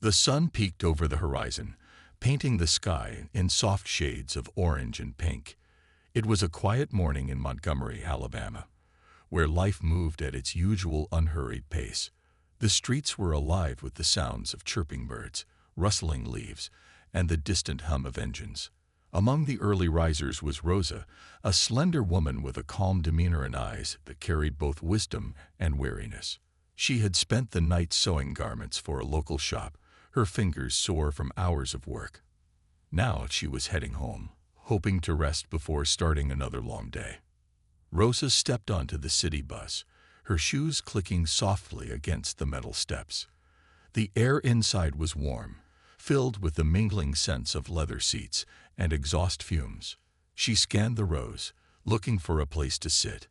The sun peeked over the horizon, painting the sky in soft shades of orange and pink. It was a quiet morning in Montgomery, Alabama, where life moved at its usual unhurried pace. The streets were alive with the sounds of chirping birds, rustling leaves, and the distant hum of engines. Among the early risers was Rosa, a slender woman with a calm demeanor and eyes that carried both wisdom and wariness. She had spent the night sewing garments for a local shop, her fingers sore from hours of work. Now she was heading home, hoping to rest before starting another long day. Rosa stepped onto the city bus, her shoes clicking softly against the metal steps. The air inside was warm, filled with the mingling scents of leather seats and exhaust fumes. She scanned the rows, looking for a place to sit.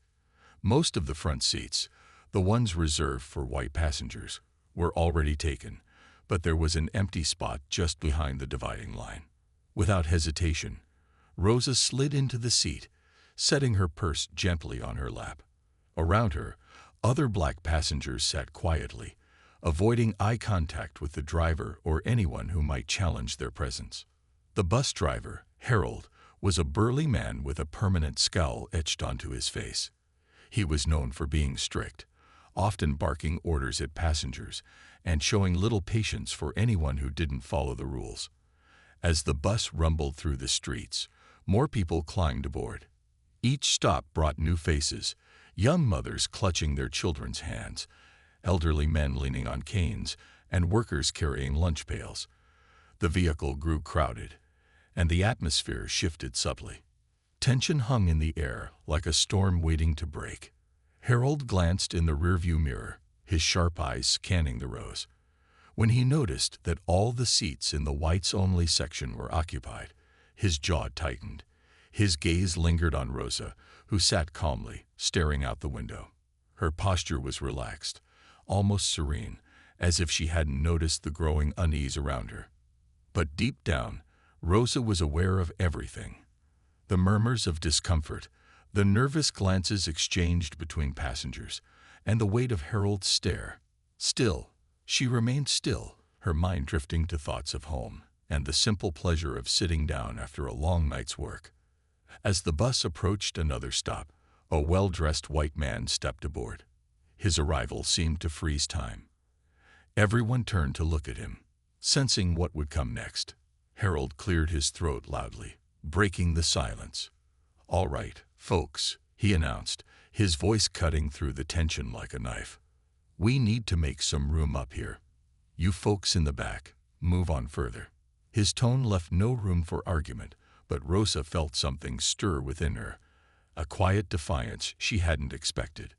Most of the front seats, the ones reserved for white passengers, were already taken, but there was an empty spot just behind the dividing line. Without hesitation, Rosa slid into the seat, setting her purse gently on her lap. Around her, other black passengers sat quietly, avoiding eye contact with the driver or anyone who might challenge their presence. The bus driver, Harold, was a burly man with a permanent scowl etched onto his face. He was known for being strict, often barking orders at passengers and showing little patience for anyone who didn't follow the rules. As the bus rumbled through the streets, more people climbed aboard. Each stop brought new faces, young mothers clutching their children's hands, elderly men leaning on canes, and workers carrying lunch pails. The vehicle grew crowded, and the atmosphere shifted subtly. Tension hung in the air like a storm waiting to break. Harold glanced in the rearview mirror, his sharp eyes scanning the rows. When he noticed that all the seats in the whites-only section were occupied, his jaw tightened. His gaze lingered on Rosa, who sat calmly, staring out the window. Her posture was relaxed, almost serene, as if she hadn't noticed the growing unease around her. But deep down, Rosa was aware of everything. The murmurs of discomfort, the nervous glances exchanged between passengers, and the weight of Harold's stare. Still, she remained still, her mind drifting to thoughts of home and the simple pleasure of sitting down after a long night's work. As the bus approached another stop, a well-dressed white man stepped aboard. His arrival seemed to freeze time. Everyone turned to look at him, sensing what would come next. Harold cleared his throat loudly, breaking the silence. "All right, folks," he announced, his voice cutting through the tension like a knife. "We need to make some room up here. You folks in the back, move on further." His tone left no room for argument, but Rosa felt something stir within her, a quiet defiance she hadn't expected.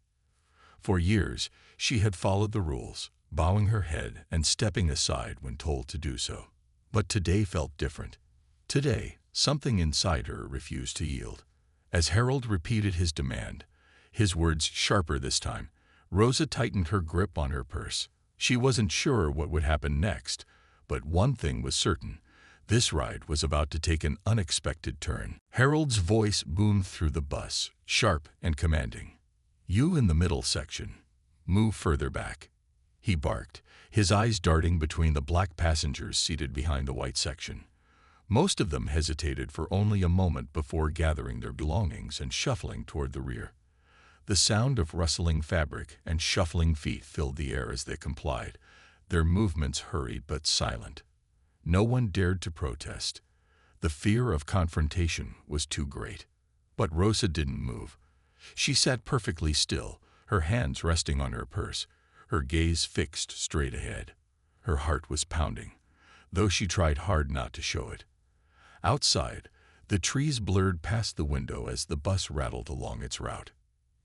For years, she had followed the rules, bowing her head and stepping aside when told to do so. But today felt different. Today, something inside her refused to yield. As Harold repeated his demand, his words sharper this time, Rosa tightened her grip on her purse. She wasn't sure what would happen next, but one thing was certain. This ride was about to take an unexpected turn. Harold's voice boomed through the bus, sharp and commanding. "You in the middle section, move further back," he barked, his eyes darting between the black passengers seated behind the white section. Most of them hesitated for only a moment before gathering their belongings and shuffling toward the rear. The sound of rustling fabric and shuffling feet filled the air as they complied, their movements hurried but silent. No one dared to protest. The fear of confrontation was too great. But Rosa didn't move. She sat perfectly still, her hands resting on her purse, her gaze fixed straight ahead. Her heart was pounding, though she tried hard not to show it. Outside, the trees blurred past the window as the bus rattled along its route.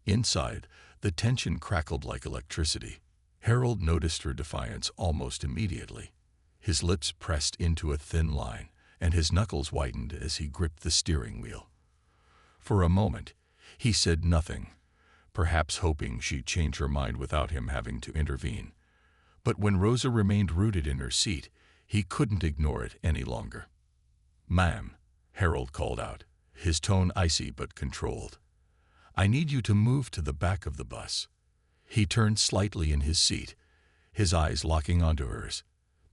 Inside, the tension crackled like electricity. Harold noticed her defiance almost immediately. His lips pressed into a thin line, and his knuckles whitened as he gripped the steering wheel. For a moment, he said nothing, perhaps hoping she'd change her mind without him having to intervene. But when Rosa remained rooted in her seat, he couldn't ignore it any longer. "Ma'am," Harold called out, his tone icy but controlled. "I need you to move to the back of the bus." He turned slightly in his seat, his eyes locking onto hers.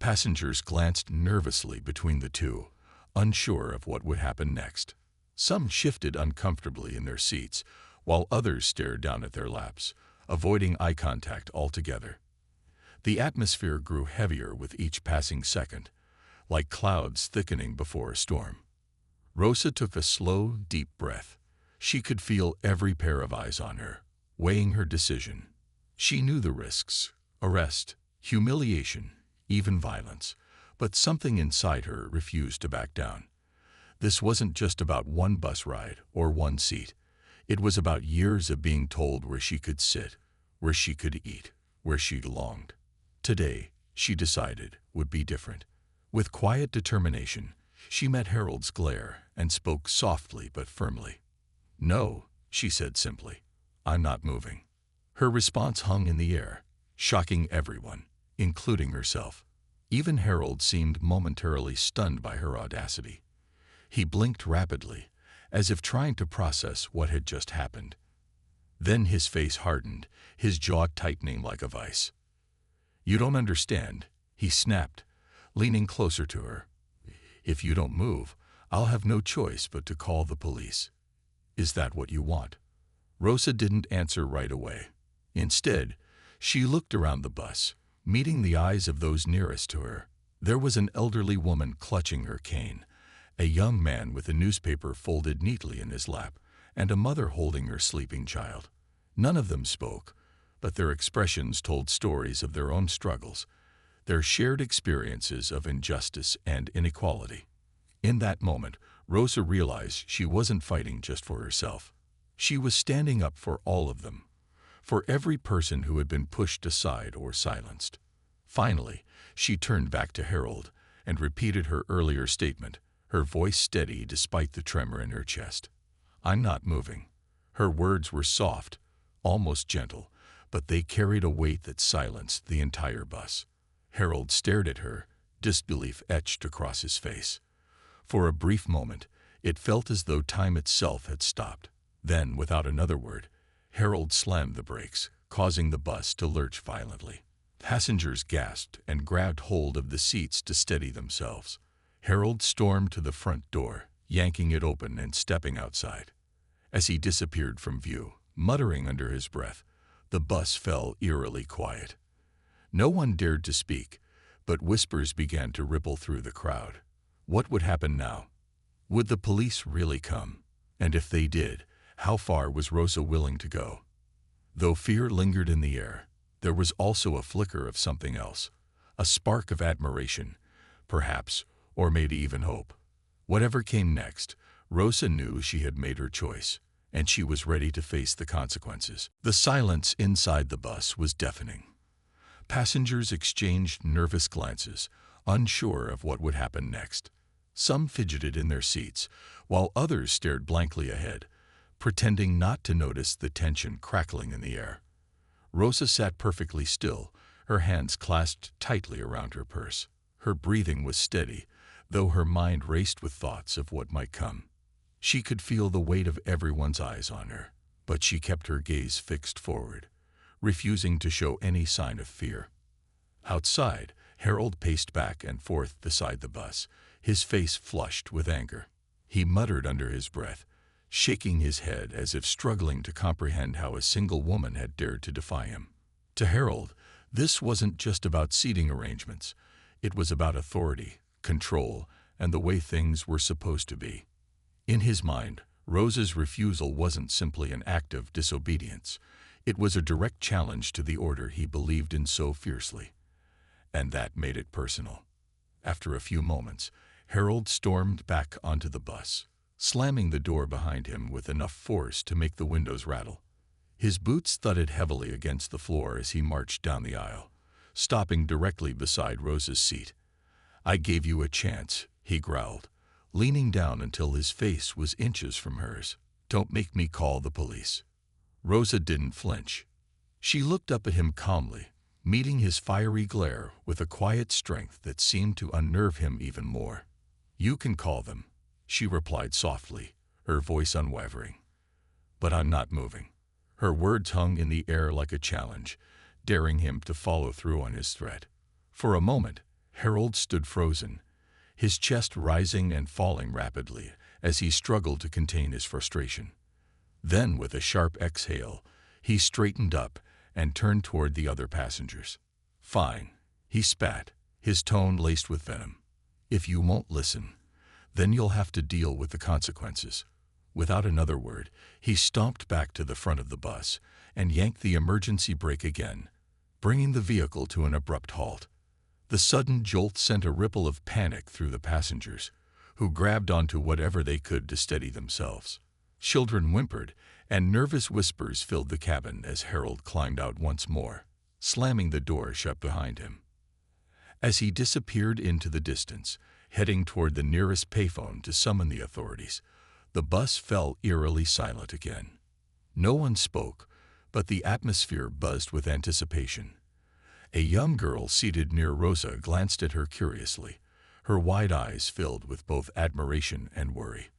Passengers glanced nervously between the two, unsure of what would happen next. Some shifted uncomfortably in their seats, while others stared down at their laps, avoiding eye contact altogether. The atmosphere grew heavier with each passing second, like clouds thickening before a storm. Rosa took a slow, deep breath. She could feel every pair of eyes on her, weighing her decision. She knew the risks: arrest, humiliation, even violence, but something inside her refused to back down. This wasn't just about one bus ride or one seat. It was about years of being told where she could sit, where she could eat, where she belonged. Today, she decided, would be different. With quiet determination, she met Harold's glare and spoke softly but firmly. "No," she said simply. "I'm not moving." Her response hung in the air, shocking everyone, including herself. Even Harold seemed momentarily stunned by her audacity. He blinked rapidly, as if trying to process what had just happened. Then his face hardened, his jaw tightening like a vice. "You don't understand," he snapped, leaning closer to her. "If you don't move, I'll have no choice but to call the police. Is that what you want?" Rosa didn't answer right away. Instead, she looked around the bus, meeting the eyes of those nearest to her. There was an elderly woman clutching her cane, a young man with a newspaper folded neatly in his lap, and a mother holding her sleeping child. None of them spoke, but their expressions told stories of their own struggles, their shared experiences of injustice and inequality. In that moment, Rosa realized she wasn't fighting just for herself. She was standing up for all of them, for every person who had been pushed aside or silenced. Finally, she turned back to Harold and repeated her earlier statement, her voice steady despite the tremor in her chest. "I'm not moving." Her words were soft, almost gentle, but they carried a weight that silenced the entire bus. Harold stared at her, disbelief etched across his face. For a brief moment, it felt as though time itself had stopped. Then, without another word, Harold slammed the brakes, causing the bus to lurch violently. Passengers gasped and grabbed hold of the seats to steady themselves. Harold stormed to the front door, yanking it open and stepping outside. As he disappeared from view, muttering under his breath, the bus fell eerily quiet. No one dared to speak, but whispers began to ripple through the crowd. What would happen now? Would the police really come? And if they did, how far was Rosa willing to go? Though fear lingered in the air, there was also a flicker of something else, a spark of admiration, perhaps, or maybe even hope. Whatever came next, Rosa knew she had made her choice, and she was ready to face the consequences. The silence inside the bus was deafening. Passengers exchanged nervous glances, unsure of what would happen next. Some fidgeted in their seats, while others stared blankly ahead, pretending not to notice the tension crackling in the air. Rosa sat perfectly still, her hands clasped tightly around her purse. Her breathing was steady, though her mind raced with thoughts of what might come. She could feel the weight of everyone's eyes on her, but she kept her gaze fixed forward, refusing to show any sign of fear. Outside, Harold paced back and forth beside the bus, his face flushed with anger. He muttered under his breath, shaking his head as if struggling to comprehend how a single woman had dared to defy him. To Harold, this wasn't just about seating arrangements. It was about authority, control, and the way things were supposed to be. In his mind, Rosa's refusal wasn't simply an act of disobedience. It was a direct challenge to the order he believed in so fiercely. And that made it personal. After a few moments, Harold stormed back onto the bus, slamming the door behind him with enough force to make the windows rattle. His boots thudded heavily against the floor as he marched down the aisle, stopping directly beside Rosa's seat. "I gave you a chance," he growled, leaning down until his face was inches from hers. "Don't make me call the police." Rosa didn't flinch. She looked up at him calmly, meeting his fiery glare with a quiet strength that seemed to unnerve him even more. "You can call them," she replied softly, her voice unwavering. "But I'm not moving." Her words hung in the air like a challenge, daring him to follow through on his threat. For a moment, Harold stood frozen, his chest rising and falling rapidly as he struggled to contain his frustration. Then, with a sharp exhale, he straightened up and turned toward the other passengers. "Fine," he spat, his tone laced with venom. "If you won't listen, then you'll have to deal with the consequences." Without another word, he stomped back to the front of the bus and yanked the emergency brake again, bringing the vehicle to an abrupt halt. The sudden jolt sent a ripple of panic through the passengers, who grabbed onto whatever they could to steady themselves. Children whimpered, and nervous whispers filled the cabin as Harold climbed out once more, slamming the door shut behind him. As he disappeared into the distance, heading toward the nearest payphone to summon the authorities, the bus fell eerily silent again. No one spoke, but the atmosphere buzzed with anticipation. A young girl seated near Rosa glanced at her curiously, her wide eyes filled with both admiration and worry.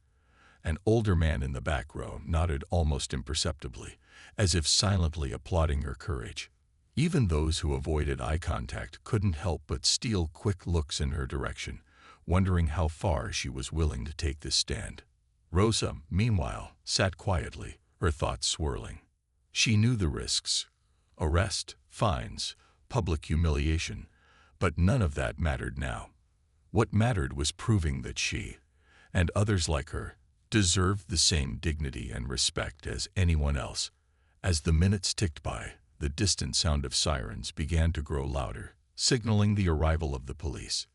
An older man in the back row nodded almost imperceptibly, as if silently applauding her courage. Even those who avoided eye contact couldn't help but steal quick looks in her direction, wondering how far she was willing to take this stand. Rosa, meanwhile, sat quietly, her thoughts swirling. She knew the risks: arrest, fines, public humiliation, but none of that mattered now. What mattered was proving that she, and others like her, deserved the same dignity and respect as anyone else. As the minutes ticked by, the distant sound of sirens began to grow louder, signaling the arrival of the police.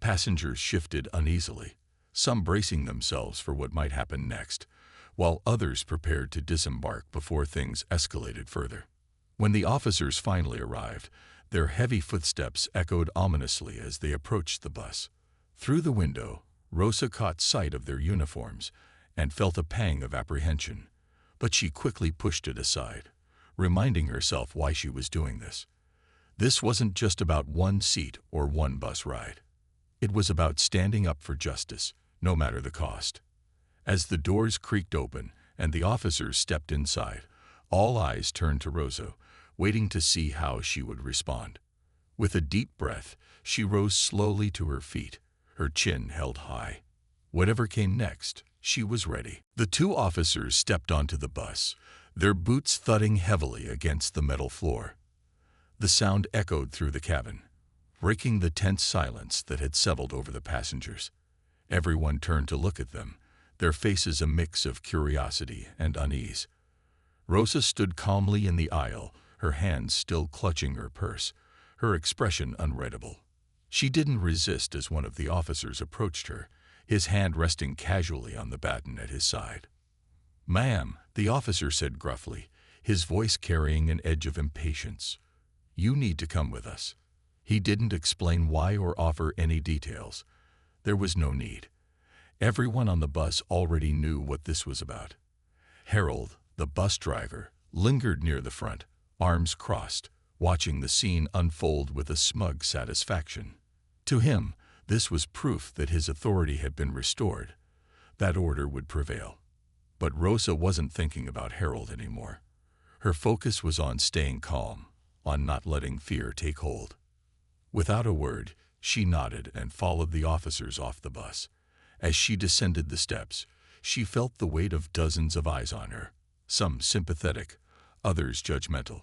Passengers shifted uneasily, some bracing themselves for what might happen next, while others prepared to disembark before things escalated further. When the officers finally arrived, their heavy footsteps echoed ominously as they approached the bus. Through the window, Rosa caught sight of their uniforms and felt a pang of apprehension, but she quickly pushed it aside, reminding herself why she was doing this. This wasn't just about one seat or one bus ride. It was about standing up for justice, no matter the cost. As the doors creaked open and the officers stepped inside, all eyes turned to Rosa, waiting to see how she would respond. With a deep breath, she rose slowly to her feet, her chin held high. Whatever came next, she was ready. The two officers stepped onto the bus, their boots thudding heavily against the metal floor. The sound echoed through the cabin, breaking the tense silence that had settled over the passengers. Everyone turned to look at them, their faces a mix of curiosity and unease. Rosa stood calmly in the aisle, her hands still clutching her purse, her expression unreadable. She didn't resist as one of the officers approached her, his hand resting casually on the baton at his side. "Ma'am," the officer said gruffly, his voice carrying an edge of impatience, "you need to come with us." He didn't explain why or offer any details. There was no need. Everyone on the bus already knew what this was about. Harold, the bus driver, lingered near the front, arms crossed, watching the scene unfold with a smug satisfaction. To him, this was proof that his authority had been restored, that order would prevail. But Rosa wasn't thinking about Harold anymore. Her focus was on staying calm, on not letting fear take hold. Without a word, she nodded and followed the officers off the bus. As she descended the steps, she felt the weight of dozens of eyes on her, some sympathetic, others judgmental.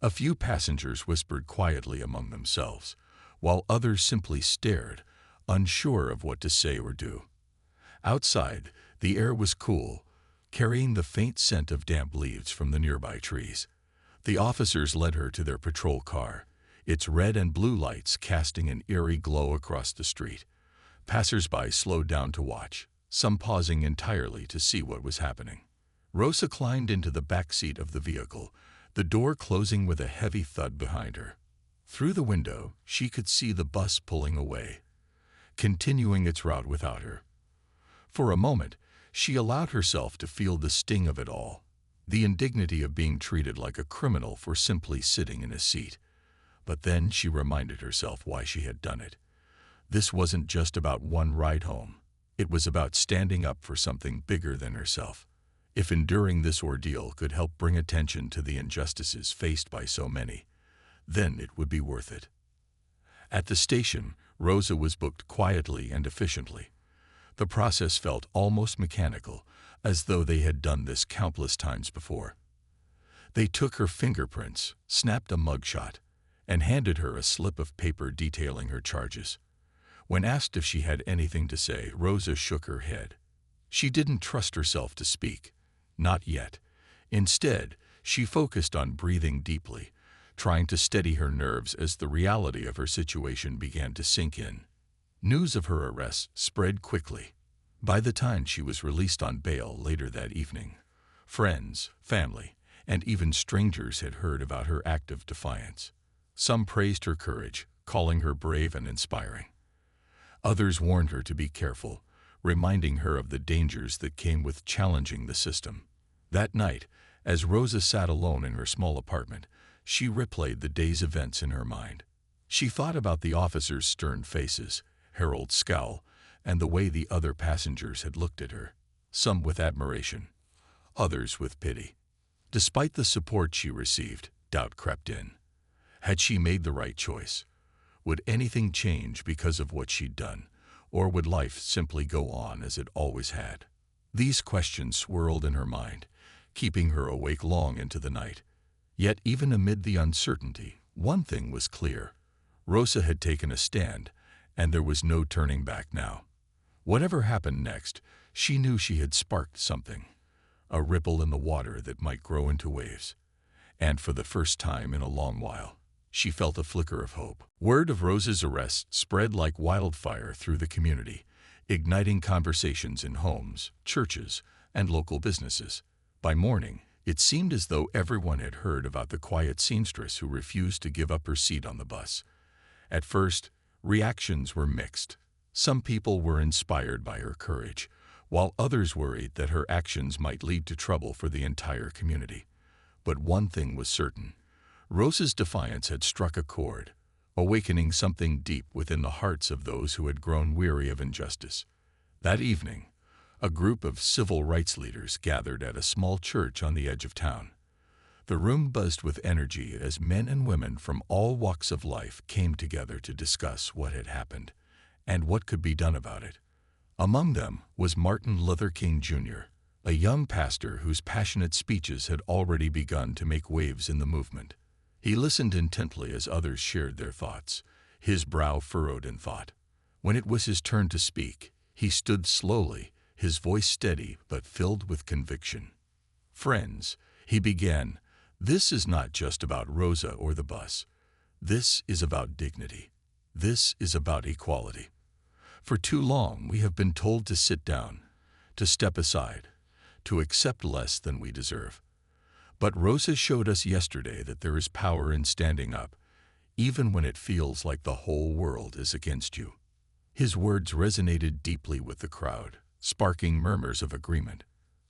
A few passengers whispered quietly among themselves, while others simply stared, unsure of what to say or do. Outside, the air was cool, carrying the faint scent of damp leaves from the nearby trees. The officers led her to their patrol car, its red and blue lights casting an eerie glow across the street. Passers-by slowed down to watch, some pausing entirely to see what was happening. Rosa climbed into the back seat of the vehicle, the door closing with a heavy thud behind her. Through the window, she could see the bus pulling away, continuing its route without her. For a moment, she allowed herself to feel the sting of it all, the indignity of being treated like a criminal for simply sitting in a seat. But then she reminded herself why she had done it. This wasn't just about one ride home. It was about standing up for something bigger than herself. If enduring this ordeal could help bring attention to the injustices faced by so many, then it would be worth it. At the station, Rosa was booked quietly and efficiently. The process felt almost mechanical, as though they had done this countless times before. They took her fingerprints, snapped a mugshot, and handed her a slip of paper detailing her charges. When asked if she had anything to say, Rosa shook her head. She didn't trust herself to speak. Not yet. Instead, she focused on breathing deeply, trying to steady her nerves as the reality of her situation began to sink in. News of her arrest spread quickly. By the time she was released on bail later that evening, friends, family, and even strangers had heard about her act of defiance. Some praised her courage, calling her brave and inspiring. Others warned her to be careful, reminding her of the dangers that came with challenging the system. That night, as Rosa sat alone in her small apartment, she replayed the day's events in her mind. She thought about the officers' stern faces, Harold's scowl, and the way the other passengers had looked at her, some with admiration, others with pity. Despite the support she received, doubt crept in. Had she made the right choice? Would anything change because of what she'd done, or would life simply go on as it always had? These questions swirled in her mind, keeping her awake long into the night. Yet even amid the uncertainty, one thing was clear. Rosa had taken a stand, and there was no turning back now. Whatever happened next, she knew she had sparked something, a ripple in the water that might grow into waves. And for the first time in a long while, she felt a flicker of hope. Word of Rosa's arrest spread like wildfire through the community, igniting conversations in homes, churches, and local businesses. By morning, it seemed as though everyone had heard about the quiet seamstress who refused to give up her seat on the bus. At first, reactions were mixed. Some people were inspired by her courage, while others worried that her actions might lead to trouble for the entire community. But one thing was certain. Rosa's defiance had struck a chord, awakening something deep within the hearts of those who had grown weary of injustice. That evening, a group of civil rights leaders gathered at a small church on the edge of town. The room buzzed with energy as men and women from all walks of life came together to discuss what had happened and what could be done about it. Among them was Martin Luther King Jr., a young pastor whose passionate speeches had already begun to make waves in the movement. He listened intently as others shared their thoughts, his brow furrowed in thought. When it was his turn to speak, he stood slowly, his voice steady but filled with conviction. "Friends," he began, "this is not just about Rosa or the bus. This is about dignity. This is about equality. For too long we have been told to sit down, to step aside, to accept less than we deserve. But Rosa showed us yesterday that there is power in standing up, even when it feels like the whole world is against you." His words resonated deeply with the crowd, sparking murmurs of agreement.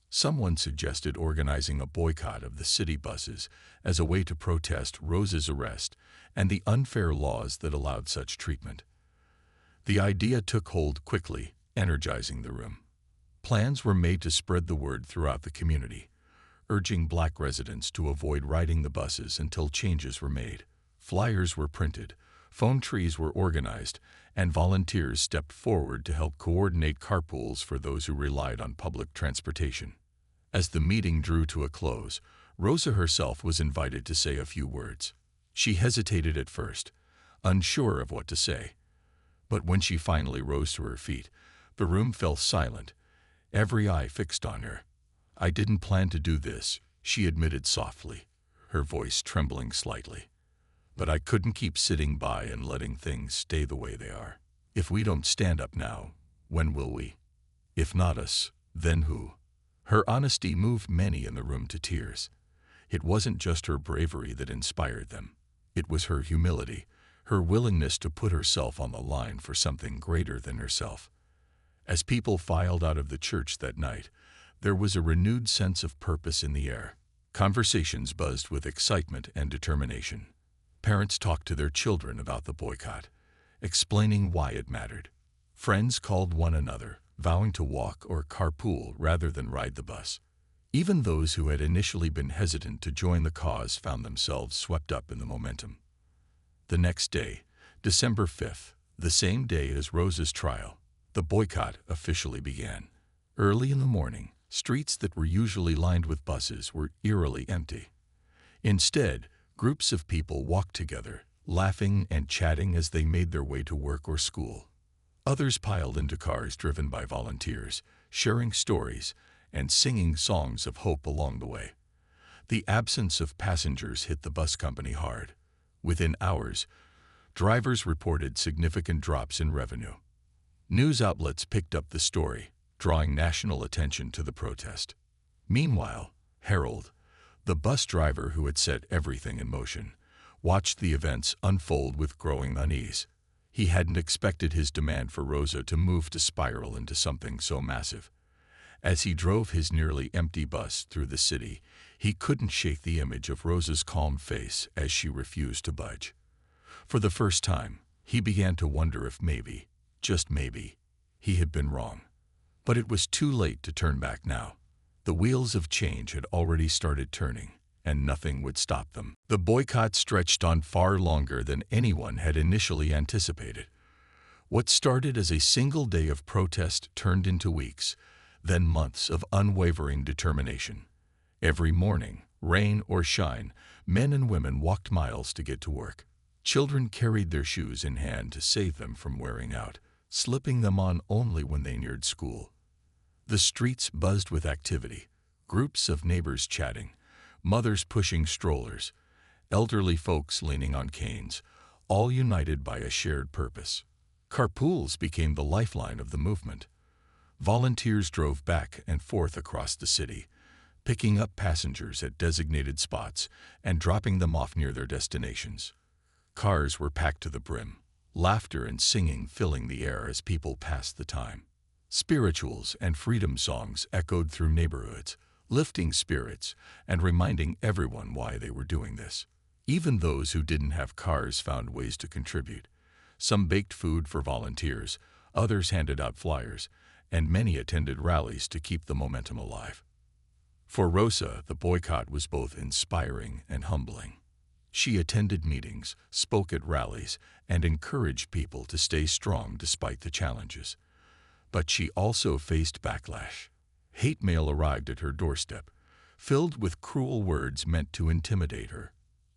Someone suggested organizing a boycott of the city buses as a way to protest Rosa's arrest and the unfair laws that allowed such treatment. The idea took hold quickly, energizing the room. Plans were made to spread the word throughout the community, urging Black residents to avoid riding the buses until changes were made. Flyers were printed, phone trees were organized, and volunteers stepped forward to help coordinate carpools for those who relied on public transportation. As the meeting drew to a close, Rosa herself was invited to say a few words. She hesitated at first, unsure of what to say. But when she finally rose to her feet, the room fell silent, every eye fixed on her. "I didn't plan to do this," she admitted softly, her voice trembling slightly. "But I couldn't keep sitting by and letting things stay the way they are. If we don't stand up now, when will we? If not us, then who?" Her honesty moved many in the room to tears. It wasn't just her bravery that inspired them. It was her humility, her willingness to put herself on the line for something greater than herself. As people filed out of the church that night, there was a renewed sense of purpose in the air. Conversations buzzed with excitement and determination. Parents talked to their children about the boycott, explaining why it mattered. Friends called one another, vowing to walk or carpool rather than ride the bus. Even those who had initially been hesitant to join the cause found themselves swept up in the momentum. The next day, December 5th, the same day as Rosa's trial, the boycott officially began. Early in the morning, streets that were usually lined with buses were eerily empty. Instead, groups of people walked together, laughing and chatting as they made their way to work or school. Others piled into cars driven by volunteers, sharing stories and singing songs of hope along the way. The absence of passengers hit the bus company hard. Within hours, drivers reported significant drops in revenue. News outlets picked up the story, drawing national attention to the protest. Meanwhile, Harold, the bus driver who had set everything in motion, watched the events unfold with growing unease. He hadn't expected his demand for Rosa to move to spiral into something so massive. As he drove his nearly empty bus through the city, he couldn't shake the image of Rosa's calm face as she refused to budge. For the first time, he began to wonder if maybe, just maybe, he had been wrong. But it was too late to turn back now. The wheels of change had already started turning, and nothing would stop them. The boycott stretched on far longer than anyone had initially anticipated. What started as a single day of protest turned into weeks, then months of unwavering determination. Every morning, rain or shine, men and women walked miles to get to work. Children carried their shoes in hand to save them from wearing out, slipping them on only when they neared school. The streets buzzed with activity, groups of neighbors chatting, mothers pushing strollers, elderly folks leaning on canes, all united by a shared purpose. Carpools became the lifeline of the movement. Volunteers drove back and forth across the city, picking up passengers at designated spots and dropping them off near their destinations. Cars were packed to the brim, laughter and singing filling the air as people passed the time. Spirituals and freedom songs echoed through neighborhoods, lifting spirits and reminding everyone why they were doing this. Even those who didn't have cars found ways to contribute. Some baked food for volunteers, others handed out flyers, and many attended rallies to keep the momentum alive. For Rosa, the boycott was both inspiring and humbling. She attended meetings, spoke at rallies, and encouraged people to stay strong despite the challenges. But she also faced backlash. Hate mail arrived at her doorstep, filled with cruel words meant to intimidate her.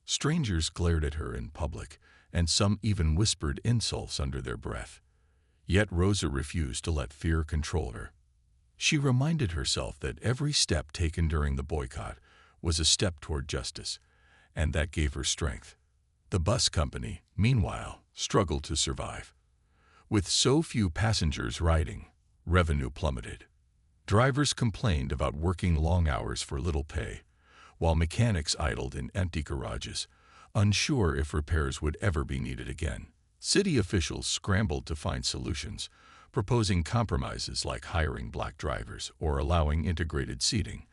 Strangers glared at her in public, and some even whispered insults under their breath. Yet Rosa refused to let fear control her. She reminded herself that every step taken during the boycott was a step toward justice, and that gave her strength. The bus company, meanwhile, struggled to survive. With so few passengers riding, revenue plummeted. Drivers complained about working long hours for little pay, while mechanics idled in empty garages, unsure if repairs would ever be needed again. City officials scrambled to find solutions, proposing compromises like hiring black drivers or allowing integrated seating.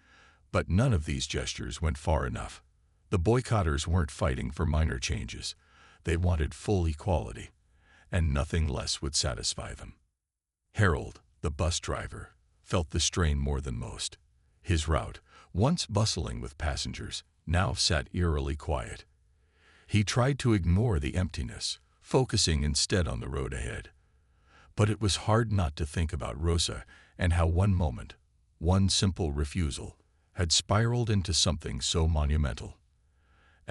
But none of these gestures went far enough. The boycotters weren't fighting for minor changes. They wanted full equality, and nothing less would satisfy them. Harold, the bus driver, felt the strain more than most. His route, once bustling with passengers, now sat eerily quiet. He tried to ignore the emptiness, focusing instead on the road ahead. But it was hard not to think about Rosa and how one moment, one simple refusal, had spiraled into something so monumental.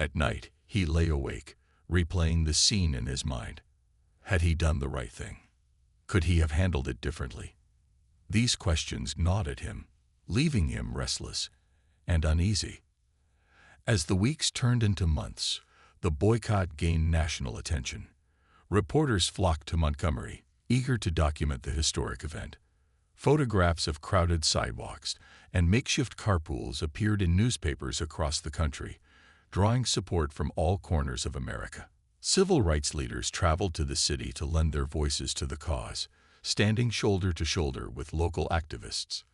At night, he lay awake, replaying the scene in his mind. Had he done the right thing? Could he have handled it differently? These questions gnawed at him, leaving him restless and uneasy. As the weeks turned into months, the boycott gained national attention. Reporters flocked to Montgomery, eager to document the historic event. Photographs of crowded sidewalks and makeshift carpools appeared in newspapers across the country, drawing support from all corners of America. Civil rights leaders traveled to the city to lend their voices to the cause, standing shoulder to shoulder with local activists.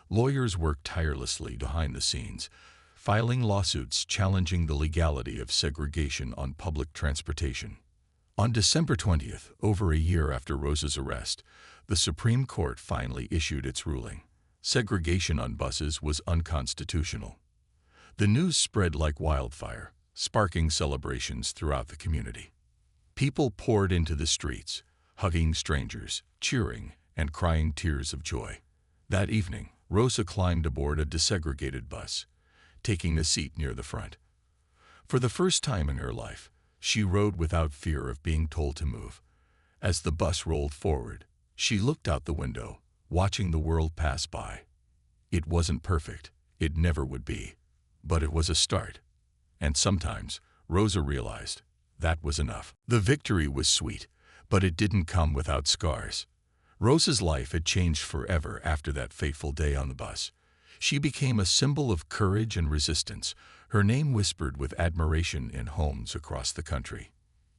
Lawyers worked tirelessly behind the scenes, filing lawsuits challenging the legality of segregation on public transportation. On December 20th, over a year after Rosa's arrest, the Supreme Court finally issued its ruling. Segregation on buses was unconstitutional. The news spread like wildfire, sparking celebrations throughout the community. People poured into the streets, hugging strangers, cheering, and crying tears of joy. That evening, Rosa climbed aboard a desegregated bus, taking a seat near the front. For the first time in her life, she rode without fear of being told to move. As the bus rolled forward, she looked out the window, watching the world pass by. It wasn't perfect, it never would be, but it was a start. And sometimes, Rosa realized, that was enough. The victory was sweet, but it didn't come without scars. Rosa's life had changed forever after that fateful day on the bus. She became a symbol of courage and resistance, her name whispered with admiration in homes across the country.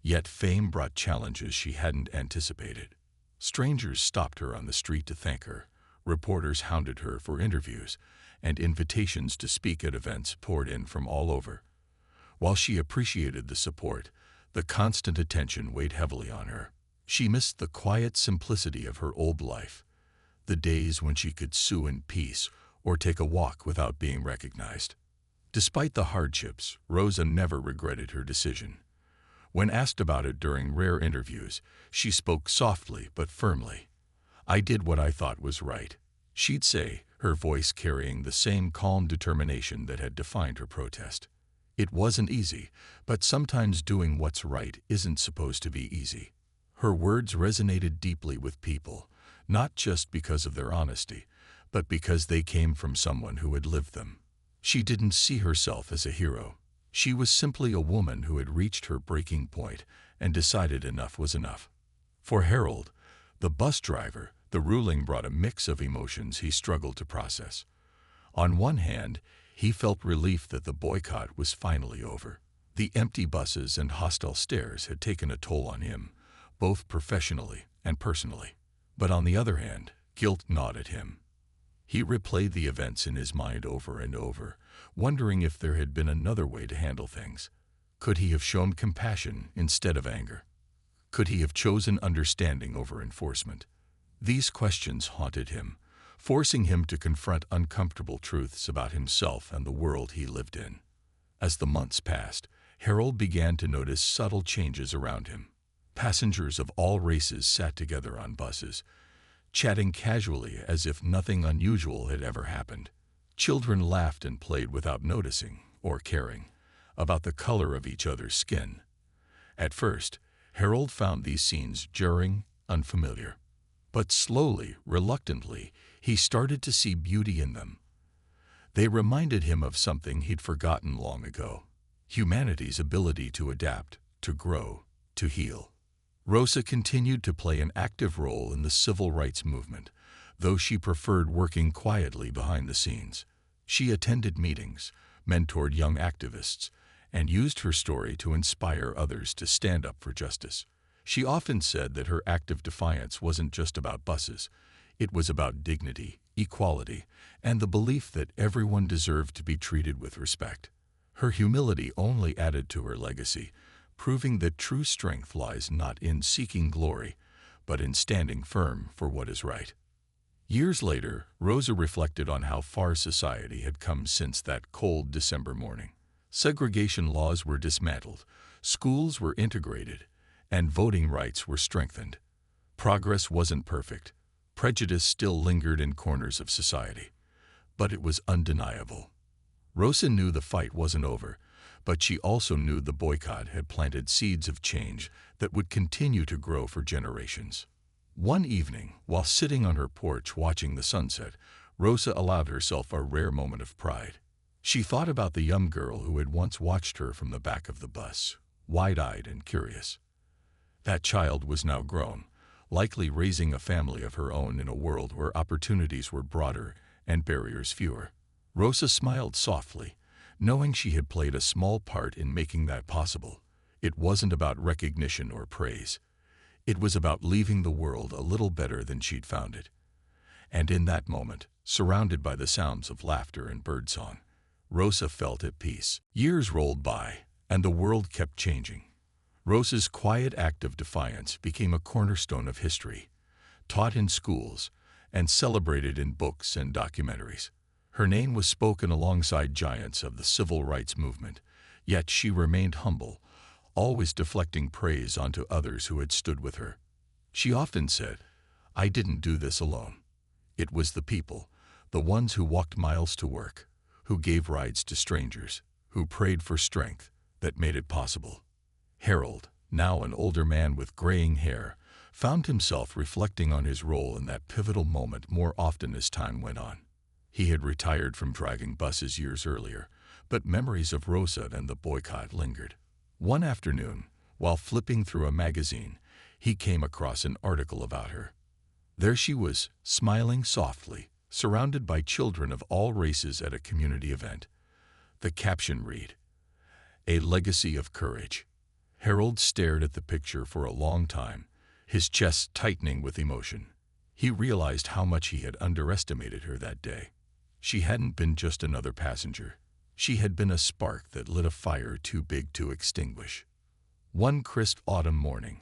Yet fame brought challenges she hadn't anticipated. Strangers stopped her on the street to thank her, reporters hounded her for interviews, and invitations to speak at events poured in from all over. While she appreciated the support, the constant attention weighed heavily on her. She missed the quiet simplicity of her old life, the days when she could sew in peace or take a walk without being recognized. Despite the hardships, Rosa never regretted her decision. When asked about it during rare interviews, she spoke softly but firmly. "I did what I thought was right," she'd say, her voice carrying the same calm determination that had defined her protest. It wasn't easy, but sometimes doing what's right isn't supposed to be easy. Her words resonated deeply with people, not just because of their honesty, but because they came from someone who had lived them. She didn't see herself as a hero. She was simply a woman who had reached her breaking point and decided enough was enough. For Harold, the bus driver, the ruling brought a mix of emotions he struggled to process. On one hand, he felt relief that the boycott was finally over. The empty buses and hostile stares had taken a toll on him, both professionally and personally. But on the other hand, guilt gnawed at him. He replayed the events in his mind over and over, wondering if there had been another way to handle things. Could he have shown compassion instead of anger? Could he have chosen understanding over enforcement? These questions haunted him, forcing him to confront uncomfortable truths about himself and the world he lived in. As the months passed, Harold began to notice subtle changes around him. Passengers of all races sat together on buses, chatting casually as if nothing unusual had ever happened. Children laughed and played without noticing or caring about the color of each other's skin. At first, Harold found these scenes jarring, unfamiliar. But slowly, reluctantly, he started to see beauty in them. They reminded him of something he'd forgotten long ago: humanity's ability to adapt, to grow, to heal. Rosa continued to play an active role in the civil rights movement, though she preferred working quietly behind the scenes. She attended meetings, mentored young activists, and used her story to inspire others to stand up for justice. She often said that her act of defiance wasn't just about buses. It was about dignity, equality, and the belief that everyone deserved to be treated with respect. Her humility only added to her legacy, proving that true strength lies not in seeking glory, but in standing firm for what is right. Years later, Rosa reflected on how far society had come since that cold December morning. Segregation laws were dismantled, schools were integrated, and voting rights were strengthened. Progress wasn't perfect. Prejudice still lingered in corners of society, but it was undeniable. Rosa knew the fight wasn't over, but she also knew the boycott had planted seeds of change that would continue to grow for generations. One evening, while sitting on her porch watching the sunset, Rosa allowed herself a rare moment of pride. She thought about the young girl who had once watched her from the back of the bus, wide-eyed and curious. That child was now grown, likely raising a family of her own in a world where opportunities were broader and barriers fewer. Rosa smiled softly, knowing she had played a small part in making that possible. It wasn't about recognition or praise. It was about leaving the world a little better than she'd found it. And in that moment, surrounded by the sounds of laughter and birdsong, Rosa felt at peace. Years rolled by, and the world kept changing. Rosa's quiet act of defiance became a cornerstone of history, taught in schools and celebrated in books and documentaries. Her name was spoken alongside giants of the civil rights movement, yet she remained humble, always deflecting praise onto others who had stood with her. She often said, "I didn't do this alone. It was the people, the ones who walked miles to work, who gave rides to strangers, who prayed for strength, that made it possible." Harold, now an older man with graying hair, found himself reflecting on his role in that pivotal moment more often as time went on. He had retired from driving buses years earlier, but memories of Rosa and the boycott lingered. One afternoon, while flipping through a magazine, he came across an article about her. There she was, smiling softly, surrounded by children of all races at a community event. The caption read, "A legacy of courage." Harold stared at the picture for a long time, his chest tightening with emotion. He realized how much he had underestimated her that day. She hadn't been just another passenger. She had been a spark that lit a fire too big to extinguish. One crisp autumn morning,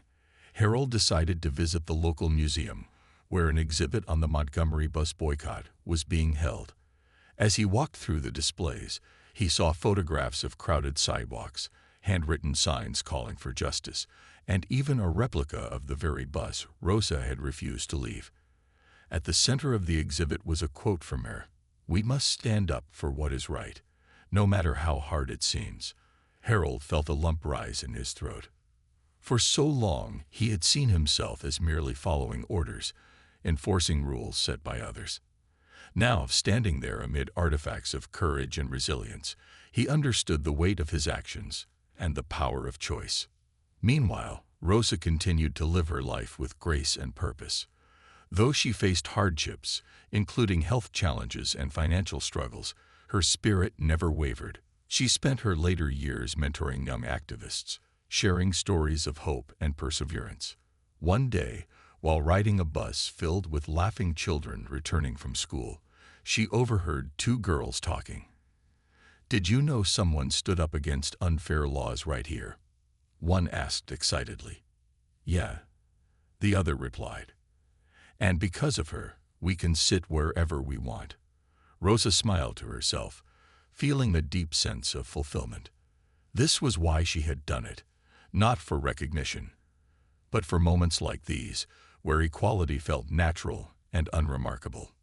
Harold decided to visit the local museum, where an exhibit on the Montgomery bus boycott was being held. As he walked through the displays, he saw photographs of crowded sidewalks, handwritten signs calling for justice, and even a replica of the very bus Rosa had refused to leave. At the center of the exhibit was a quote from her, "We must stand up for what is right, no matter how hard it seems." Harold felt a lump rise in his throat. For so long, he had seen himself as merely following orders, enforcing rules set by others. Now, standing there amid artifacts of courage and resilience, he understood the weight of his actions and the power of choice. Meanwhile, Rosa continued to live her life with grace and purpose. Though she faced hardships, including health challenges and financial struggles, her spirit never wavered. She spent her later years mentoring young activists, sharing stories of hope and perseverance. One day, while riding a bus filled with laughing children returning from school, she overheard two girls talking. "Did you know someone stood up against unfair laws right here?" One asked excitedly. "Yeah," the other replied. "And because of her, we can sit wherever we want." Rosa smiled to herself, feeling a deep sense of fulfillment. This was why she had done it, not for recognition, but for moments like these, where equality felt natural and unremarkable.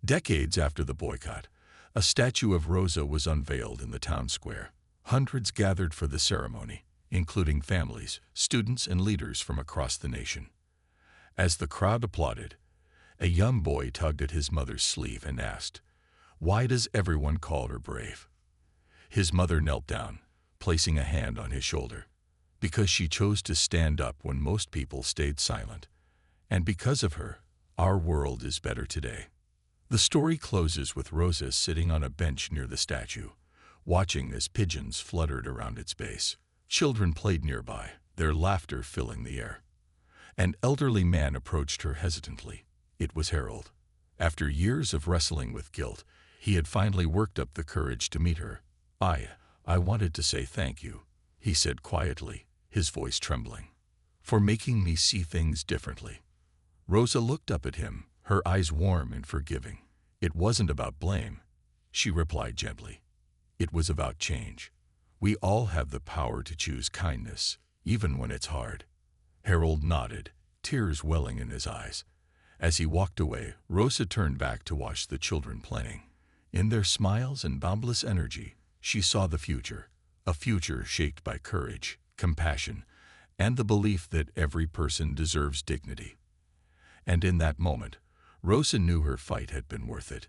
Decades after the boycott, a statue of Rosa was unveiled in the town square. Hundreds gathered for the ceremony, including families, students, and leaders from across the nation. As the crowd applauded, a young boy tugged at his mother's sleeve and asked, "Why does everyone call her brave?" His mother knelt down, placing a hand on his shoulder. "Because she chose to stand up when most people stayed silent. And because of her, our world is better today." The story closes with Rosa sitting on a bench near the statue, watching as pigeons fluttered around its base. Children played nearby, their laughter filling the air. An elderly man approached her hesitantly. It was Harold. After years of wrestling with guilt, he had finally worked up the courage to meet her. I wanted to say thank you," he said quietly, his voice trembling, "for making me see things differently." Rosa looked up at him, her eyes warm and forgiving. "It wasn't about blame," she replied gently. "It was about change. We all have the power to choose kindness, even when it's hard." Harold nodded, tears welling in his eyes. As he walked away, Rosa turned back to watch the children playing. In their smiles and boundless energy, she saw the future, a future shaped by courage, compassion, and the belief that every person deserves dignity. And in that moment, Rosa knew her fight had been worth it.